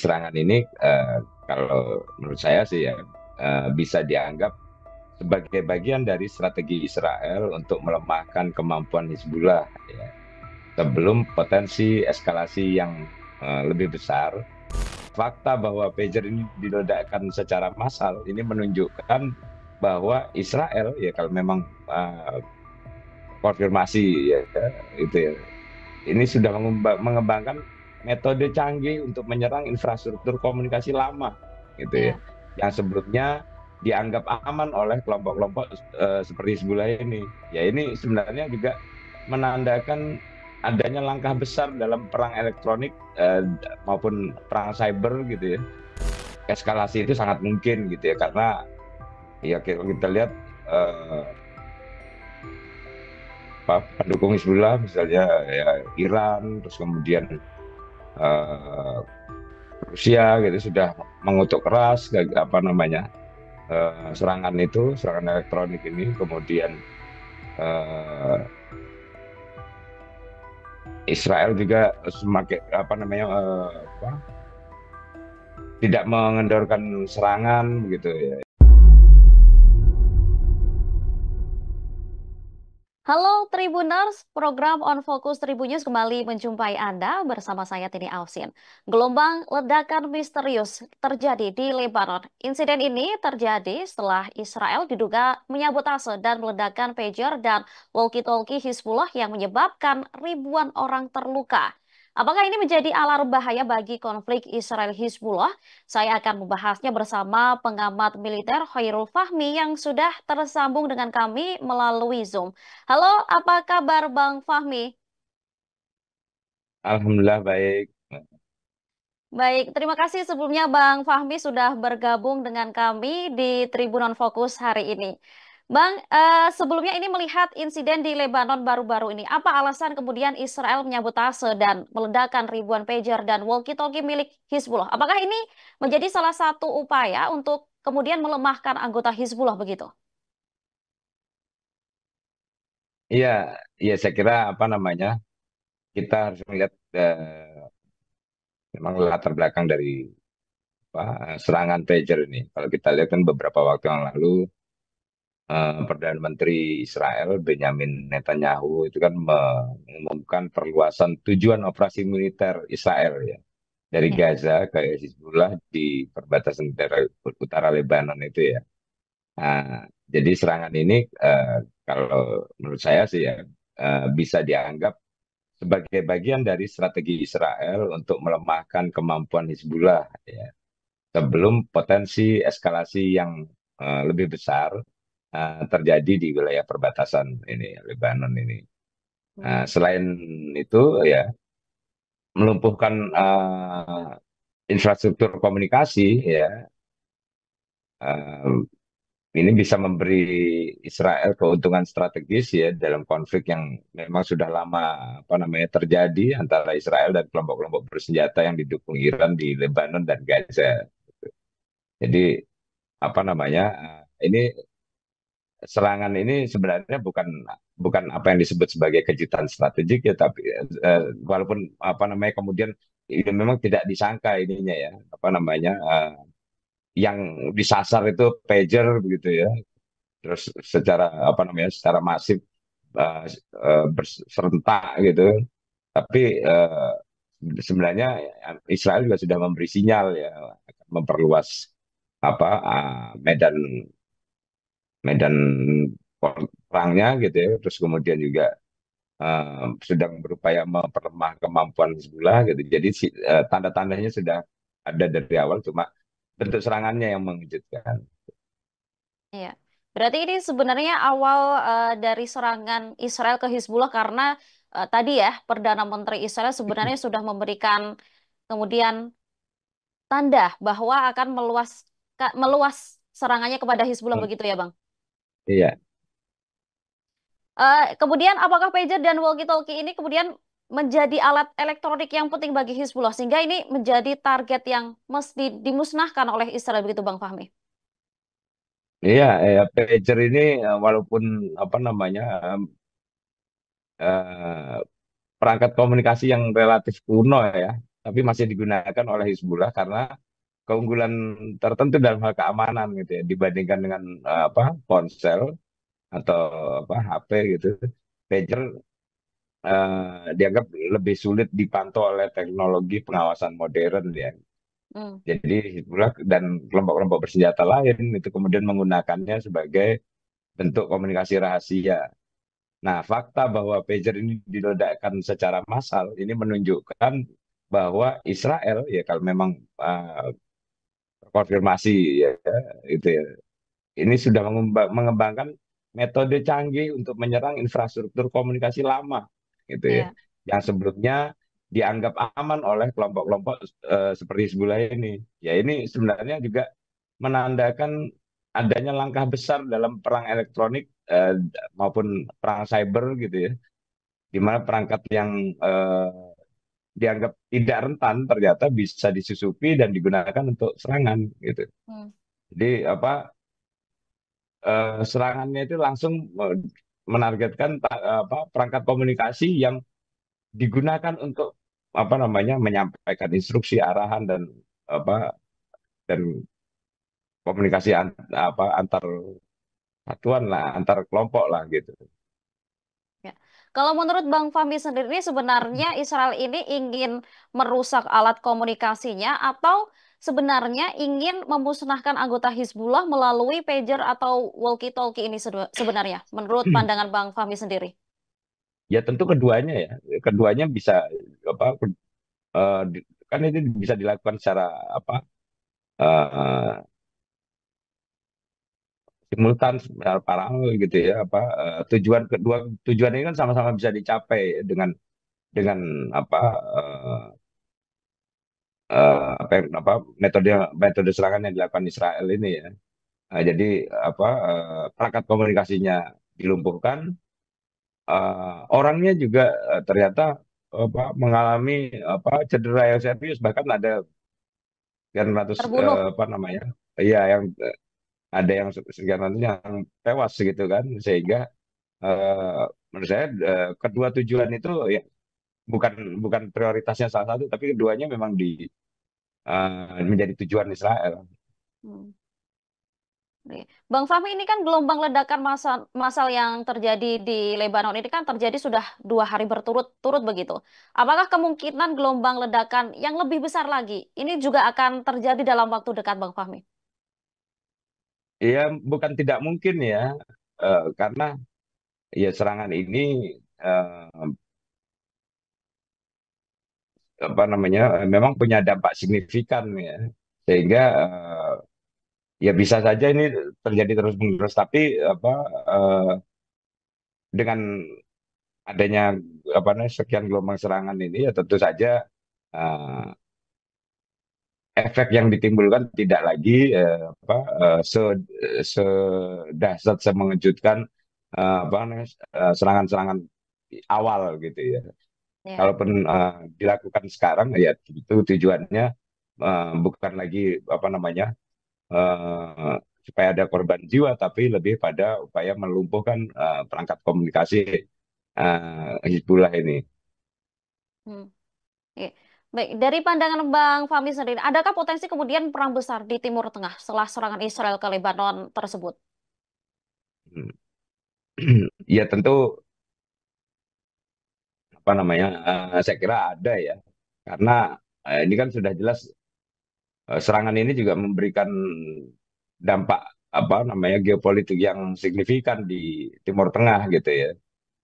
serangan ini kalau menurut saya sih ya bisa dianggap sebagai bagian dari strategi Israel untuk melemahkan kemampuan Hizbullah ya, sebelum potensi eskalasi yang lebih besar. Fakta bahwa pager ini diledakkan secara massal ini menunjukkan bahwa Israel ya kalau memang konfirmasi ya itu ya ini sudah mengembangkan metode canggih untuk menyerang infrastruktur komunikasi lama gitu ya, Iya, yang sebelumnya dianggap aman oleh kelompok-kelompok seperti Hizbullah ini. Ya ini sebenarnya juga menandakan adanya langkah besar dalam perang elektronik maupun perang cyber gitu ya. Eskalasi itu sangat mungkin gitu ya, karena ya kita lihat eh, pendukung Hizbullah misalnya ya Iran, terus kemudian eh, Rusia gitu sudah mengutuk keras apa namanya serangan itu, serangan elektronik ini. Kemudian eh, Israel juga semakin apa namanya apa, tidak mengendorkan serangan begitu ya. halo Tribuners, program On Focus Tribun News kembali menjumpai Anda bersama saya Tini Ausin. Gelombang ledakan misterius terjadi di Lebanon. Insiden ini terjadi setelah Israel diduga menyabotase dan meledakkan pager dan walkie-talkie Hizbullah yang menyebabkan ribuan orang terluka. Apakah ini menjadi alarm bahaya bagi konflik Israel-Hizbullah? Saya akan membahasnya bersama pengamat militer Khairul Fahmi yang sudah tersambung dengan kami melalui Zoom. Halo, apa kabar Bang Fahmi? Alhamdulillah baik. Baik, terima kasih sebelumnya Bang Fahmi sudah bergabung dengan kami di Tribunon Fokus hari ini. Bang, sebelumnya ini melihat insiden di Lebanon baru-baru ini, apa alasan kemudian Israel menyabotase dan meledakkan ribuan pager dan walkie-talkie milik Hizbullah? Apakah ini menjadi salah satu upaya untuk kemudian melemahkan anggota Hizbullah begitu? Iya, iya saya kira apa namanya kita harus melihat memang latar belakang dari serangan pager ini. Kalau kita lihat kan beberapa waktu yang lalu Perdana Menteri Israel Benjamin Netanyahu itu kan mengumumkan perluasan tujuan operasi militer Israel ya dari Ya. Gaza ke Hizbullah di perbatasan utara Lebanon itu ya. Nah, jadi serangan ini kalau menurut saya sih ya bisa dianggap sebagai bagian dari strategi Israel untuk melemahkan kemampuan Hizbullah ya, sebelum potensi eskalasi yang lebih besar terjadi di wilayah perbatasan ini Lebanon ini. Hmm. Selain itu ya melumpuhkan infrastruktur komunikasi ya, eh, ini bisa memberi Israel keuntungan strategis ya dalam konflik yang memang sudah lama apa namanya terjadi antara Israel dan kelompok-kelompok bersenjata yang didukung Iran di Lebanon dan Gaza. Jadi apa namanya ini serangan ini sebenarnya bukan bukan apa yang disebut sebagai kejutan strategik ya, tapi walaupun apa namanya kemudian ini memang tidak disangka ininya ya apa namanya yang disasar itu pager begitu ya, terus secara apa namanya secara masif uh, serentak gitu, tapi sebenarnya Israel juga sudah memberi sinyal ya akan memperluas apa medan medan perangnya gitu ya, terus kemudian juga sedang berupaya memperlemah kemampuan Hizbullah gitu. Jadi tanda-tandanya sudah ada dari awal, cuma bentuk serangannya yang mengejutkan. Iya. Berarti ini sebenarnya awal dari serangan Israel ke Hizbullah karena tadi ya Perdana Menteri Israel sebenarnya sudah memberikan kemudian tanda bahwa akan meluas serangannya kepada Hizbullah Hmm. begitu ya Bang. Iya, Kemudian apakah pager dan walkie-talkie ini kemudian menjadi alat elektronik yang penting bagi Hizbullah sehingga ini menjadi target yang mesti dimusnahkan oleh Israel begitu Bang Fahmi? iya, pager ini walaupun apa namanya perangkat komunikasi yang relatif kuno ya, tapi masih digunakan oleh Hizbullah karena keunggulan tertentu dalam hal keamanan gitu ya dibandingkan dengan ponsel atau HP gitu. Pager dianggap lebih sulit dipantau oleh teknologi pengawasan modern ya. Hmm. Jadi Hizbullah dan kelompok-kelompok bersenjata lain itu kemudian menggunakannya sebagai bentuk komunikasi rahasia. Nah, fakta bahwa pager ini diledakkan secara massal ini menunjukkan bahwa Israel ya kalau memang konfirmasi ya itu ya ini sudah mengembangkan metode canggih untuk menyerang infrastruktur komunikasi lama gitu ya Iya. yang sebelumnya dianggap aman oleh kelompok-kelompok seperti Hizbullah ini. Ya ini sebenarnya juga menandakan adanya langkah besar dalam perang elektronik maupun perang cyber gitu ya, di mana perangkat yang dianggap tidak rentan ternyata bisa disusupi dan digunakan untuk serangan gitu. Hmm. Jadi serangannya itu langsung menargetkan perangkat komunikasi yang digunakan untuk menyampaikan instruksi arahan dan apa dan komunikasi antar satuan lah antar kelompok lah gitu. Ya. Kalau menurut Bang Fahmi sendiri, sebenarnya Israel ini ingin merusak alat komunikasinya atau sebenarnya ingin memusnahkan anggota Hizbullah melalui pager atau walkie-talkie ini sebenarnya, menurut pandangan Bang Fahmi sendiri? Ya tentu keduanya ya, keduanya bisa apa kan itu bisa dilakukan secara apa eh, simultan secara paralel gitu ya tujuan ini kan sama-sama bisa dicapai dengan apa eh, metode metode serangan yang dilakukan Israel ini ya. Jadi perangkat komunikasinya dilumpuhkan, orangnya juga ternyata mengalami cedera yang serius, bahkan ada sekian ratus Terbunuh. iya yang ada yang sekian ratus yang tewas gitu kan, sehingga menurut saya kedua tujuan itu ya bukan bukan prioritasnya salah satu, tapi keduanya memang menjadi tujuan Israel. Hmm. Oke. Bang Fahmi, ini kan gelombang ledakan massal yang terjadi di Lebanon ini kan terjadi sudah 2 hari berturut-turut begitu. Apakah kemungkinan gelombang ledakan yang lebih besar lagi ini juga akan terjadi dalam waktu dekat, Bang Fahmi? Ya bukan tidak mungkin ya, karena ya serangan ini eh, memang punya dampak signifikan ya, sehingga ya bisa saja ini terjadi terus menerus, tapi eh, dengan adanya sekian gelombang serangan ini ya tentu saja eh, efek yang ditimbulkan tidak lagi sedahsyat semengejutkan serangan-serangan awal gitu ya. Ya. Kalaupun dilakukan sekarang ya itu tujuannya bukan lagi eh, supaya ada korban jiwa, tapi lebih pada upaya melumpuhkan perangkat komunikasi Hizbullah ini. Hmm. Oke. Baik, dari pandangan Bang Fahmi sendiri, adakah potensi kemudian perang besar di Timur Tengah setelah serangan Israel ke Lebanon tersebut? Hmm. Ya tentu saya kira ada ya, karena ini kan sudah jelas serangan ini juga memberikan dampak geopolitik yang signifikan di Timur Tengah gitu ya,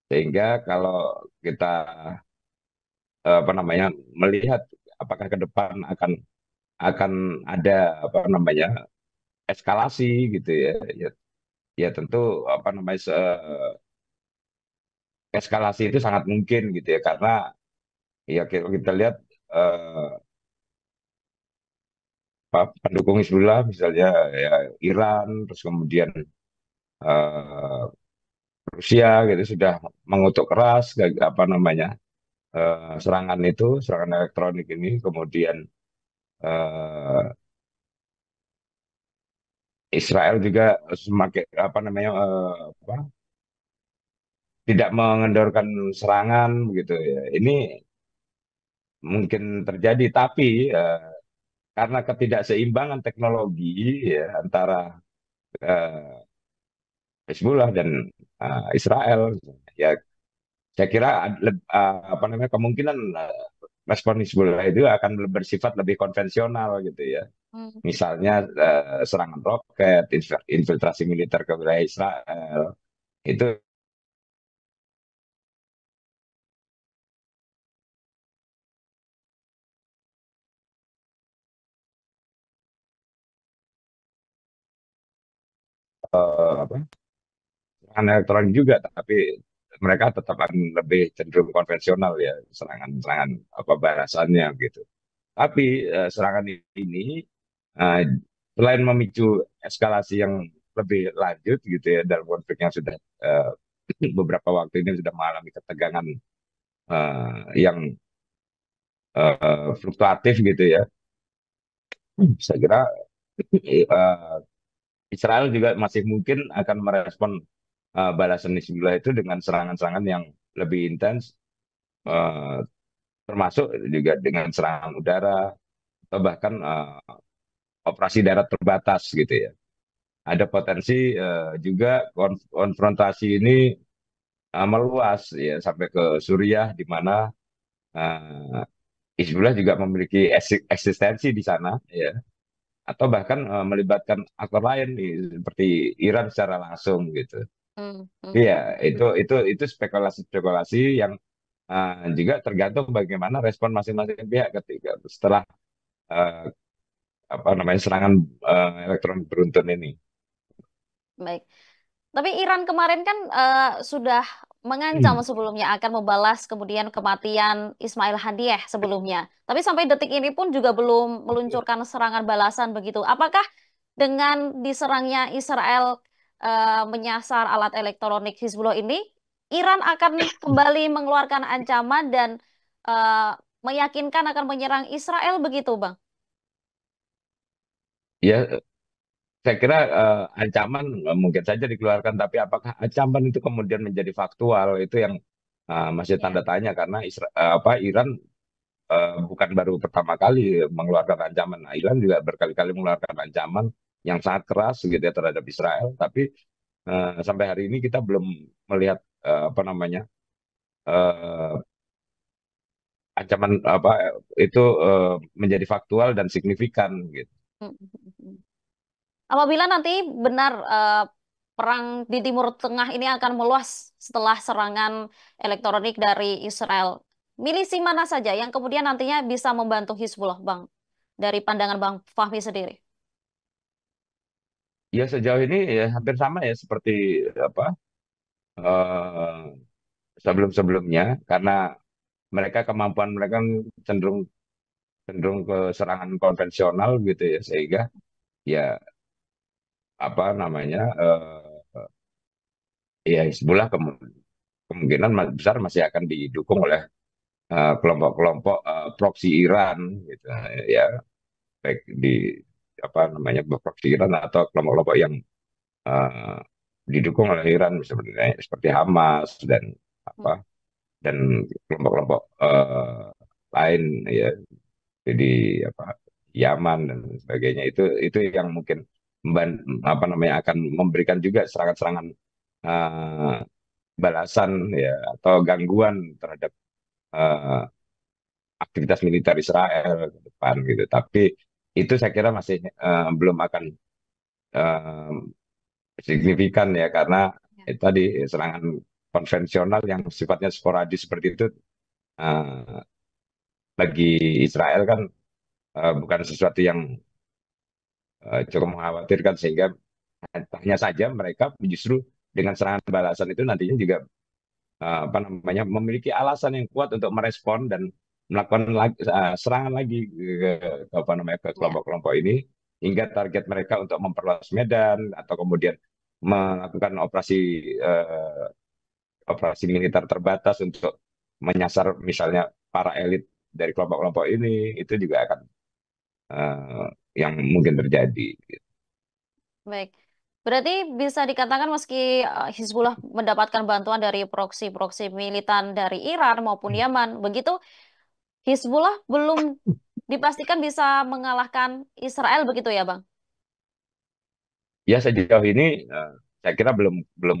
sehingga kalau kita melihat apakah ke depan akan ada eskalasi gitu ya, ya, ya tentu eskalasi itu sangat mungkin gitu ya, karena ya kita lihat eh, pendukung Hizbullah misalnya ya Iran, terus kemudian eh, Rusia gitu sudah mengutuk keras serangan elektronik ini, kemudian eh, Israel juga semakin tidak mengendorkan serangan gitu ya. Ini mungkin terjadi, tapi karena ketidakseimbangan teknologi ya antara eh, Hezbollah dan Israel, ya saya kira apa namanya kemungkinan respon Hizbullah itu akan bersifat lebih konvensional gitu ya. Hmm. Misalnya serangan roket, infiltrasi militer ke wilayah Israel itu apa, serangan elektronik juga, tapi mereka tetap akan lebih cenderung konvensional ya serangan-serangan apa balasannya gitu. Tapi serangan ini uh, selain memicu eskalasi yang lebih lanjut gitu ya dalam konflik yang sudah beberapa waktu ini sudah mengalami ketegangan yang fluktuatif gitu ya. Saya kira uh, Israel juga masih mungkin akan merespon balasan Hizbullah itu dengan serangan-serangan yang lebih intens, Hmm. uh, termasuk juga dengan serangan udara atau bahkan operasi darat terbatas gitu ya. Ada potensi juga konfrontasi ini meluas ya sampai ke Suriah di mana uh, Hizbullah juga memiliki eksistensi di sana ya, atau bahkan melibatkan aktor lain seperti Iran secara langsung gitu. Hmm. Hmm. Iya, Hmm. itu spekulasi-spekulasi yang juga tergantung bagaimana respon masing-masing pihak ketika setelah uh, apa namanya serangan elektronik beruntun ini. Baik. Tapi Iran kemarin kan sudah mengancam Hmm. sebelumnya akan membalas kemudian kematian Ismail Haniyeh sebelumnya. Tapi sampai detik ini pun juga belum meluncurkan serangan balasan begitu. Apakah dengan diserangnya Israel menyasar alat elektronik Hizbullah ini, Iran akan kembali mengeluarkan ancaman dan eh, meyakinkan akan menyerang Israel begitu, Bang? Ya, saya kira ancaman mungkin saja dikeluarkan, tapi apakah ancaman itu kemudian menjadi faktual itu yang masih Ya. tanda tanya karena apa Iran bukan baru pertama kali mengeluarkan ancaman. Nah, Iran juga berkali-kali mengeluarkan ancaman yang sangat keras gitu ya terhadap Israel, tapi sampai hari ini kita belum melihat apa namanya eh, ancaman apa itu menjadi faktual dan signifikan gitu. Apabila nanti benar perang di Timur Tengah ini akan meluas setelah serangan elektronik dari Israel, milisi mana saja yang kemudian nantinya bisa membantu Hizbullah, Bang? Dari pandangan Bang Fahmi sendiri. Ya sejauh ini ya hampir sama ya seperti apa eh, sebelum-sebelumnya karena mereka kemampuan mereka kan cenderung cenderung ke serangan konvensional gitu ya sehingga ya apa namanya ya Hizbullah kemungkinan besar masih akan didukung oleh kelompok-kelompok proksi Iran gitu ya baik di apa namanya proksi Iran atau kelompok-kelompok yang eh, didukung oleh Iran sebenarnya seperti Hamas dan Hmm. apa dan kelompok-kelompok lain ya jadi apa Yaman dan sebagainya itu yang mungkin apa namanya akan memberikan juga serangan-serangan eh, balasan ya atau gangguan terhadap eh, aktivitas militer Israel ke depan gitu. Tapi itu saya kira masih belum akan eh, signifikan ya karena Ya. tadi serangan konvensional yang sifatnya sporadis seperti itu eh, bagi Israel kan bukan sesuatu yang cukup mengkhawatirkan sehingga hanya saja mereka justru dengan serangan balasan itu nantinya juga apa namanya memiliki alasan yang kuat untuk merespon dan melakukan serangan lagi ke apa namanya ke Ya. kelompok-kelompok ini hingga target mereka untuk memperluas medan atau kemudian melakukan eh, operasi militer terbatas untuk menyasar misalnya para elit dari kelompok-kelompok ini itu juga akan eh, yang mungkin terjadi. Baik. Berarti bisa dikatakan meski Hizbullah mendapatkan bantuan dari proksi-proksi militan dari Iran maupun Yaman, begitu Hizbullah belum dipastikan bisa mengalahkan Israel begitu ya, Bang? Ya sejauh ini saya kira belum belum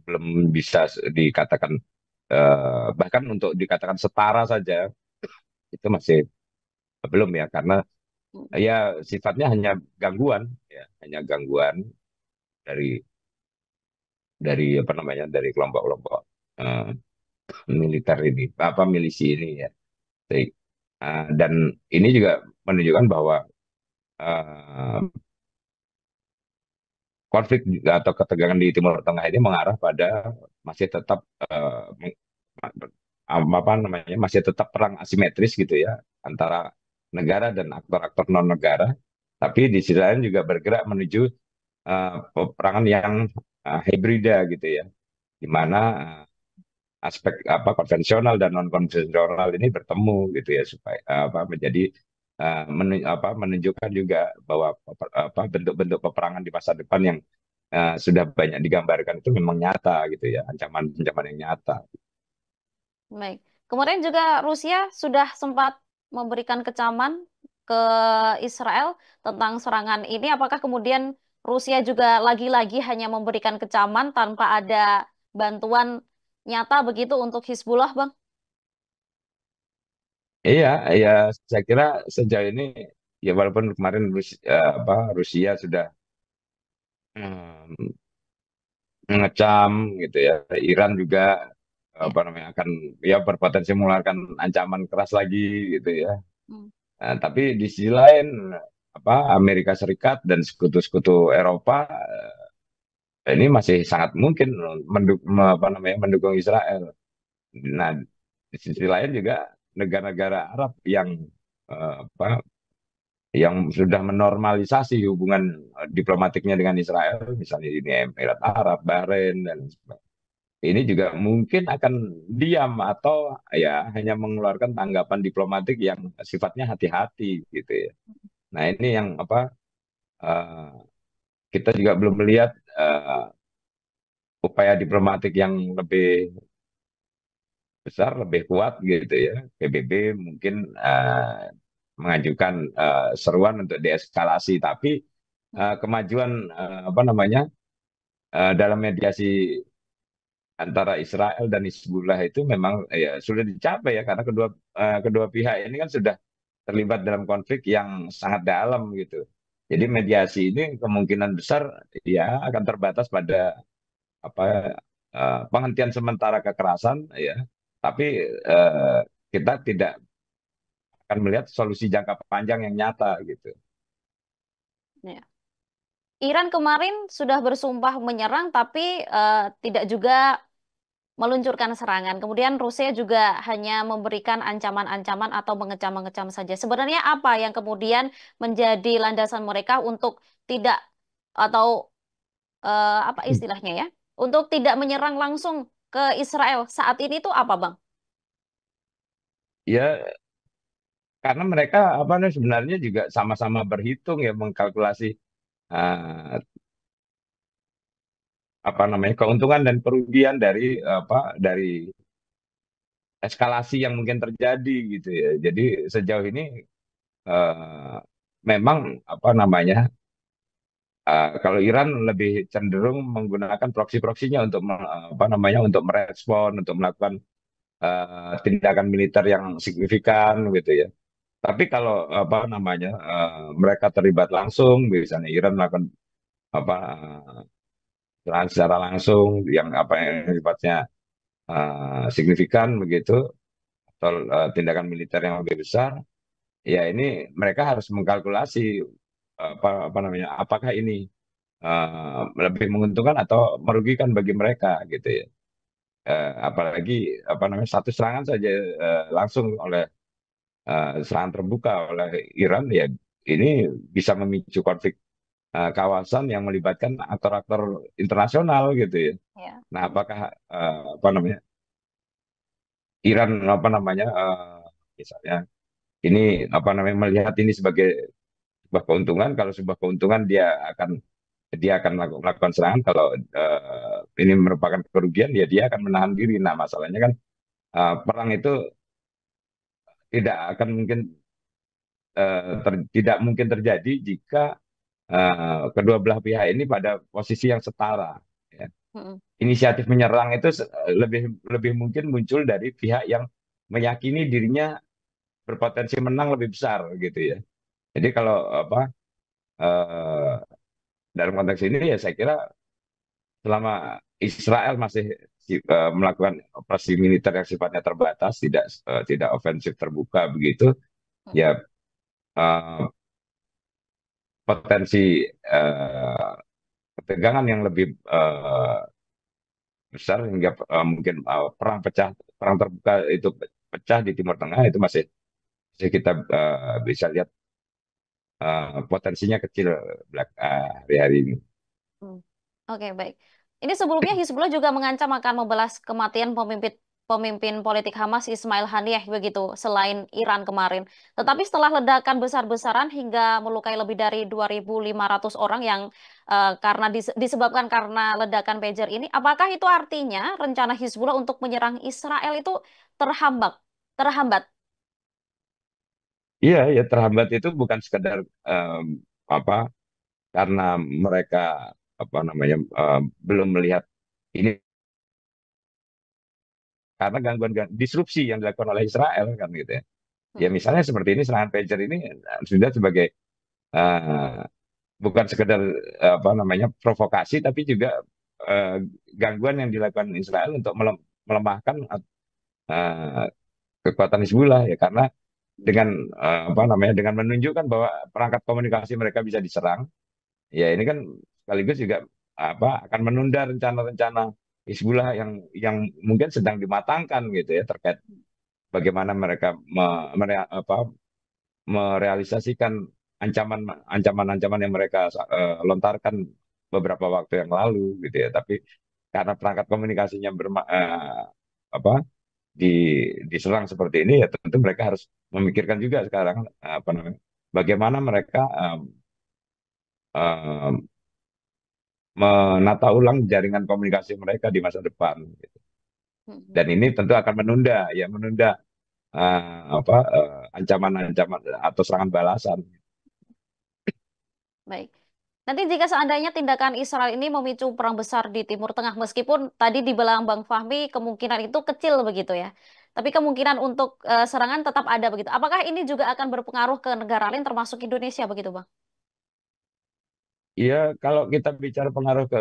belum bisa dikatakan bahkan untuk dikatakan setara saja itu masih belum ya karena Hmm. ya sifatnya hanya gangguan ya hanya gangguan dari apa namanya dari kelompok-kelompok eh, militer ini apa milisi ini ya. Baik. Dan ini juga menunjukkan bahwa eh, konflik atau ketegangan di Timur Tengah ini mengarah pada masih tetap apa namanya masih tetap perang asimetris gitu ya antara negara dan aktor-aktor non negara tapi di sisi lain juga bergerak menuju peperangan yang hibrida gitu ya di mana aspek apa konvensional dan non konvensional ini bertemu gitu ya supaya apa menjadi menunjukkan juga bahwa apa bentuk-bentuk peperangan di masa depan yang sudah banyak digambarkan itu memang nyata gitu ya ancaman-ancaman yang nyata. Baik. Kemudian juga Rusia sudah sempat memberikan kecaman ke Israel tentang serangan ini. Apakah kemudian Rusia juga lagi-lagi hanya memberikan kecaman tanpa ada bantuan nyata begitu untuk Hizbullah, Bang? Iya, ya saya kira sejauh ini ya walaupun kemarin Rusia sudah hmm, mengecam gitu ya, Iran juga Ya. apa namanya akan ya berpotensi mengeluarkan ancaman keras lagi gitu ya. Hmm. Nah, tapi di sisi lain apa Amerika Serikat dan sekutu-sekutu Eropa ini masih sangat mungkin apa namanya mendukung Israel. Nah, di sisi lain juga negara-negara Arab yang apa yang sudah menormalisasi hubungan diplomatiknya dengan Israel, misalnya ini Emirat Arab, Bahrain dan ini juga mungkin akan diam atau ya hanya mengeluarkan tanggapan diplomatik yang sifatnya hati-hati gitu ya. Nah ini yang apa eh, kita juga belum melihat upaya diplomatik yang lebih besar, lebih kuat gitu ya. PBB mungkin mengajukan seruan untuk deeskalasi, tapi kemajuan apa namanya dalam mediasi antara Israel dan Hizbullah itu memang ya sudah dicapai ya karena kedua pihak ini kan sudah terlibat dalam konflik yang sangat dalam gitu. Jadi mediasi ini kemungkinan besar ya akan terbatas pada apa penghentian sementara kekerasan ya. Tapi eh, kita tidak akan melihat solusi jangka panjang yang nyata gitu. Ya. Iran kemarin sudah bersumpah menyerang, tapi tidak juga meluncurkan serangan. Kemudian Rusia juga hanya memberikan ancaman-ancaman atau mengecam-mengecam saja. Sebenarnya apa yang kemudian menjadi landasan mereka untuk tidak atau apa istilahnya ya, untuk tidak menyerang langsung ke Israel saat ini tuh apa, Bang? Ya karena mereka apa nih sebenarnya juga sama-sama berhitung ya mengkalkulasi eh, apa namanya keuntungan dan kerugian dari apa dari eskalasi yang mungkin terjadi gitu ya. Jadi sejauh ini eh, memang apa namanya kalau Iran lebih cenderung menggunakan proksi-proksinya untuk apa namanya untuk merespon untuk melakukan tindakan militer yang signifikan gitu ya. Tapi kalau apa namanya mereka terlibat langsung, misalnya Iran melakukan apa serangan secara langsung yang apa yang sifatnya signifikan begitu atau tindakan militer yang lebih besar, ya ini mereka harus mengkalkulasi apa namanya, apakah ini lebih menguntungkan atau merugikan bagi mereka gitu ya. Apalagi apa namanya satu serangan saja langsung oleh serangan terbuka oleh Iran ya ini bisa memicu konflik kawasan yang melibatkan aktor-aktor internasional gitu ya. Ya. Nah, apakah apa namanya Iran apa namanya misalnya ini apa namanya melihat ini sebagai sebuah keuntungan, kalau sebuah keuntungan dia akan melakukan serangan, kalau ini merupakan kerugian ya dia akan menahan diri. Nah masalahnya kan perang itu tidak akan mungkin tidak mungkin terjadi jika kedua belah pihak ini pada posisi yang setara. Ya. Mm-mm. Inisiatif menyerang itu lebih lebih mungkin muncul dari pihak yang meyakini dirinya berpotensi menang lebih besar gitu ya. Jadi kalau apa eh, dalam konteks ini ya saya kira selama Israel masih melakukan operasi militer yang sifatnya terbatas, tidak ofensif terbuka begitu, Mm-mm. ya eh, potensi eh, ketegangan yang lebih besar hingga mungkin perang terbuka itu pecah di Timur Tengah itu masih kita bisa lihat potensinya kecil hari-hari ini. Hmm. Oke, baik. Ini sebelumnya Hizbullah juga mengancam akan membalas kematian pemimpin pemimpin politik Hamas Ismail Haniyeh begitu selain Iran kemarin. Tetapi setelah ledakan besar-besaran hingga melukai lebih dari 2.500 orang yang karena disebabkan karena ledakan pager ini, apakah itu artinya rencana Hizbullah untuk menyerang Israel itu terhambat? Terhambat. Iya, ya terhambat itu bukan sekedar apa karena mereka apa namanya belum melihat ini karena gangguan disrupsi yang dilakukan oleh Israel kan gitu ya. Ya Mm-mm. misalnya seperti ini serangan pager ini sudah sebagai eh, bukan sekedar apa namanya provokasi tapi juga eh, gangguan yang dilakukan Israel untuk melemahkan eh, kekuatan Hizbullah ya karena dengan apa namanya dengan menunjukkan bahwa perangkat komunikasi mereka bisa diserang ya ini kan sekaligus juga apa akan menunda rencana-rencana Hizbullah yang mungkin sedang dimatangkan gitu ya terkait bagaimana mereka merealisasikan ancaman-ancaman yang mereka lontarkan beberapa waktu yang lalu gitu ya. Tapi karena perangkat komunikasinya apa di diserang seperti ini ya tentu mereka harus memikirkan juga sekarang apa namanya bagaimana mereka um, menata ulang jaringan komunikasi mereka di masa depan. Gitu. Mm-mm. Dan ini tentu akan menunda apa ancaman-ancaman atau serangan balasan. Baik. Nanti jika seandainya tindakan Israel ini memicu perang besar di Timur Tengah, meskipun tadi dibilang Bang Fahmi kemungkinan itu kecil begitu ya, tapi kemungkinan untuk serangan tetap ada begitu. Apakah ini juga akan berpengaruh ke negara lain termasuk Indonesia begitu, Bang? Iya, kalau kita bicara pengaruh ke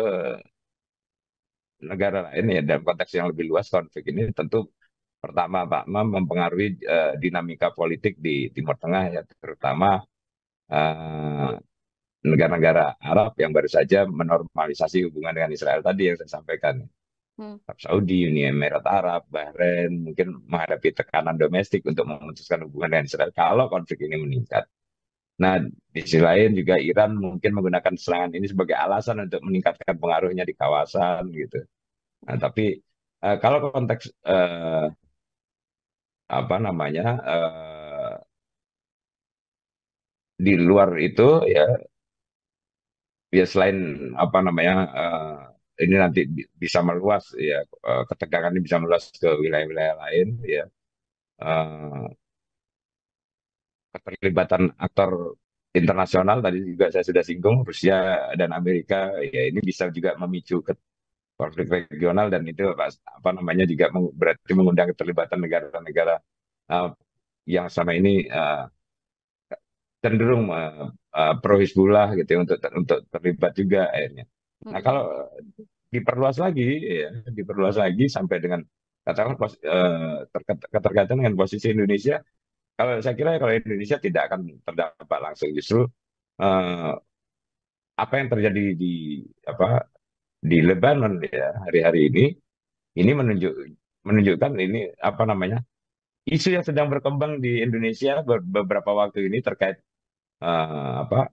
negara lain ya dalam konteks yang lebih luas konflik ini tentu pertama Pak mempengaruhi dinamika politik di Timur Tengah ya terutama eh, negara-negara Arab yang baru saja menormalisasi hubungan dengan Israel tadi yang saya sampaikan. Hmm. Arab Saudi, Uni Emirat Arab, Bahrain mungkin menghadapi tekanan domestik untuk memutuskan hubungan dengan Israel kalau konflik ini meningkat. Nah, di sisi lain juga Iran mungkin menggunakan serangan ini sebagai alasan untuk meningkatkan pengaruhnya di kawasan gitu. Nah, tapi kalau konteks apa namanya di luar itu ya ya selain apa namanya ini nanti bisa meluas ya ketegangan ini bisa meluas ke wilayah-wilayah lain ya eh, keterlibatan aktor internasional tadi juga saya sudah singgung Rusia dan Amerika ya ini bisa juga memicu konflik regional dan itu apa namanya juga berarti mengundang keterlibatan negara-negara uh, yang selama ini cenderung pro Hizbullah gitu ya, untuk terlibat juga akhirnya. Nah kalau Mm-mm. diperluas lagi ya diperluas lagi sampai dengan katakan keterkaitan dengan posisi Indonesia. Kalau saya kira kalau Indonesia tidak akan terdampak langsung justru eh, apa yang terjadi di apa di Lebanon ya hari-hari ini menunjukkan ini apa namanya isu yang sedang berkembang di Indonesia beberapa waktu ini terkait apa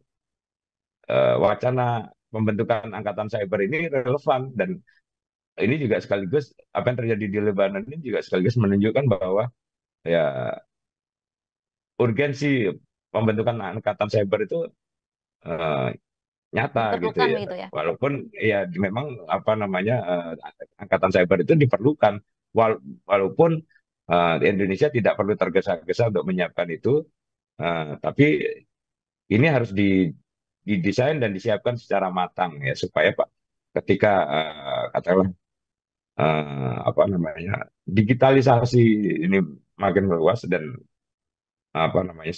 wacana pembentukan angkatan cyber ini relevan dan ini juga sekaligus apa yang terjadi di Lebanon ini juga sekaligus menunjukkan bahwa ya urgensi pembentukan angkatan cyber itu eh, nyata gitu Diperlukan ya. begitu ya. Walaupun ya memang apa namanya angkatan cyber itu diperlukan walaupun Indonesia tidak perlu tergesa-gesa untuk menyiapkan itu, tapi ini harus didesain dan disiapkan secara matang ya supaya Pak ketika katakanlah apa namanya digitalisasi ini makin meluas dan apa namanya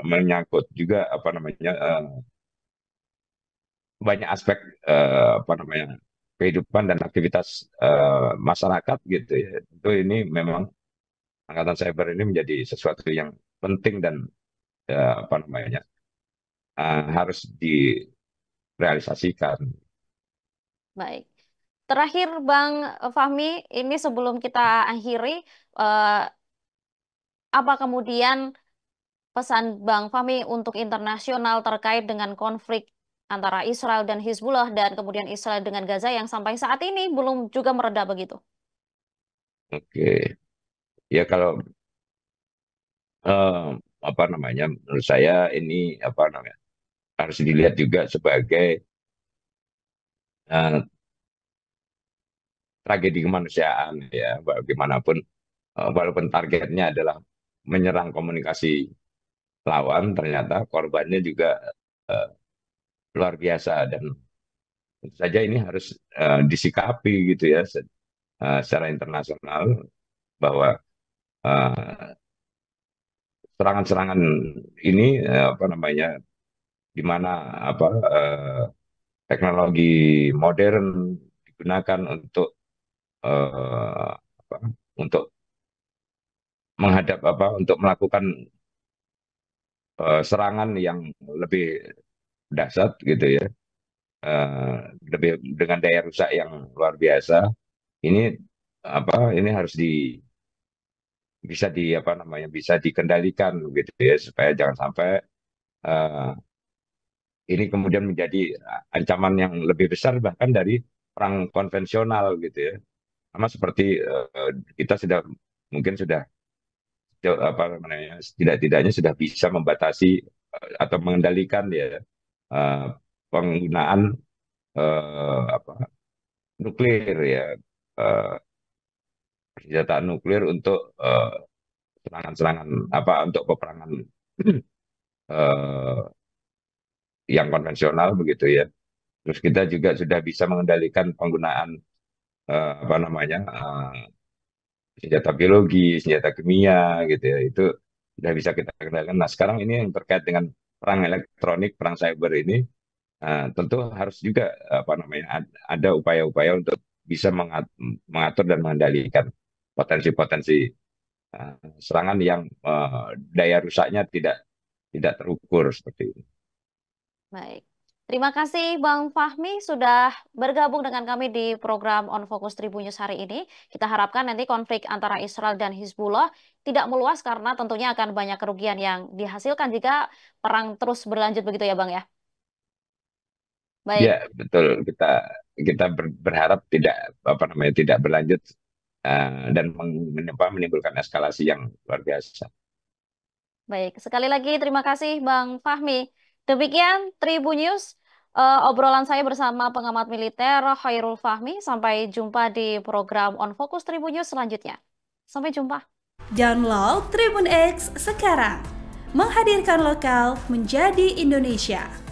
menyangkut juga apa namanya banyak aspek apa namanya kehidupan dan aktivitas masyarakat gitu ya. Itu ini memang angkatan cyber ini menjadi sesuatu yang penting dan apa namanya harus direalisasikan. Baik. Terakhir Bang Fahmi, ini sebelum kita akhiri, eh, apa kemudian pesan Bang Fahmi untuk internasional terkait dengan konflik antara Israel dan Hizbullah dan kemudian Israel dengan Gaza yang sampai saat ini belum juga mereda begitu? Oke, ya kalau eh, apa namanya menurut saya ini apa namanya harus dilihat juga sebagai eh, tragedi kemanusiaan ya bagaimanapun walaupun targetnya adalah menyerang komunikasi lawan ternyata korbannya juga eh, luar biasa dan tentu saja ini harus disikapi gitu ya secara internasional bahwa eh, serangan-serangan ini apa namanya di mana apa teknologi modern digunakan eh, apa, untuk menghadap apa untuk melakukan serangan yang lebih dahsyat gitu ya eh, lebih dengan daya rusak yang luar biasa ini apa ini harus bisa apa namanya bisa dikendalikan gitu ya supaya jangan sampai eh, ini kemudian menjadi ancaman yang lebih besar bahkan dari perang konvensional gitu ya sama seperti kita sudah mungkin sudah apa namanya tidak-tidaknya sudah bisa membatasi atau mengendalikan ya eh, penggunaan apa nuklir ya eh, senjata nuklir untuk serangan-serangan apa untuk peperangan eh, yang konvensional begitu ya. Terus kita juga sudah bisa mengendalikan penggunaan apa namanya senjata biologi, senjata kimia gitu ya. Itu sudah bisa kita kendalikan. Nah, sekarang ini yang terkait dengan perang elektronik, perang cyber ini tentu harus juga apa namanya ada upaya-upaya untuk bisa mengatur dan mengendalikan potensi-potensi serangan yang daya rusaknya tidak terukur seperti itu. Baik. Terima kasih Bang Fahmi sudah bergabung dengan kami di program On Focus Tribun News hari ini. Kita harapkan nanti konflik antara Israel dan Hizbullah tidak meluas karena tentunya akan banyak kerugian yang dihasilkan jika perang terus berlanjut begitu ya Bang ya. Ya, Baik, betul. Kita berharap tidak apa namanya tidak berlanjut dan menimbulkan eskalasi yang luar biasa. baik. Sekali lagi terima kasih Bang Fahmi. Demikian Tribun News, obrolan saya bersama pengamat militer Khairul Fahmi. Sampai jumpa di program On Focus Tribun News selanjutnya. Sampai jumpa. Download Tribun X sekarang. Menghadirkan lokal menjadi Indonesia.